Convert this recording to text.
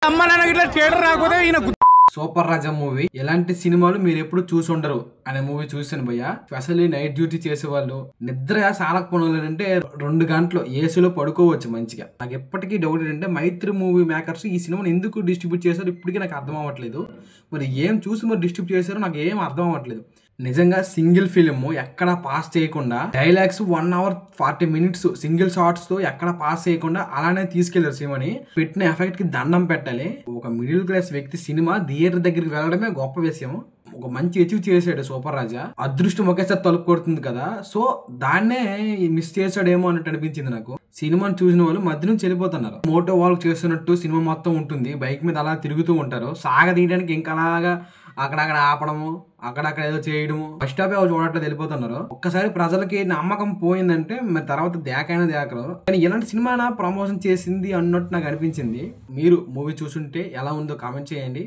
అమ్మ నాన్న ఇట్లా థియేటర్ రాకపోతే ఈయన సూపర్ రాజా మూవీ ఎలాంటి సినిమాలు మీరు ఎప్పుడు చూసి ఉండరు అనే మూవీ చూసాను భయ్య. స్పెషల్లీ నైట్ డ్యూటీ చేసేవాళ్ళు నిద్ర సాలకపోనంటే 2 గంటలు ఏసీలో పడుకోవచ్చు మంచిగా. నాకు ఎప్పటికీ డౌట్ ఏంటంటే మైత్రి మూవీ మేకర్స్ ఈ సినిమాని ఎందుకు డిస్ట్రిబ్యూట్ చేశారు ఇప్పటికీ నాకు అర్థం అవ్వట్లేదు. మరి ఏం చూసి మరి డిస్ట్రిబ్యూట్ చేశారో నాకు ఏం అర్థం అవ్వట్లేదు. నిజంగా సింగిల్ ఫిలిం ఎక్కడ పాస్ చేయకుండా dialogues 1 hour 40 minutes single shots తో ఎక్కడ పాస్ చేయకుండా అలానే తీసుకెళ్లారు సినిమాని. పెట్టిన ఎఫెక్ట్ కి దండం పెట్టాలి. ఒక మిడిల్ క్లాస్ వ్యక్తి సినిమా థియేటర్ దగ్గరికి వెళ్ళడమే గొప్ప విషయం. ఒక మంచి అచీవ్ చేశాడు సూపర్ రాజా. అదృష్టం ఒకేసారి తలుపు కొడుతుంది కదా, సో దాన్నే మిస్ చేశాడేమో అన్నట్టు అనిపించింది నాకు. సినిమాని చూసిన వాళ్ళు మధ్య నుంచి వెళ్ళిపోతున్నారు. మోటో వాళ్ళకి చేస్తున్నట్టు సినిమా మొత్తం ఉంటుంది, బైక్ మీద అలా తిరుగుతూ ఉంటారు. సాగ తీయడానికి ఇంకా అలాగా అక్కడక్కడ ఆపడము, అక్కడక్కడ ఏదో చేయడము, ఫస్ట్ స్టాప్ చూడట్లేదు వెళ్ళిపోతున్నారు. ఒక్కసారి ప్రజలకి నమ్మకం పోయిందంటే మరి తర్వాత దేకైనా దేకరు. కానీ ఇలాంటి సినిమా ప్రమోషన్ చేసింది అన్నట్టు నాకు అనిపించింది. మీరు మూవీ చూసుంటే ఎలా ఉందో కామెంట్ చేయండి.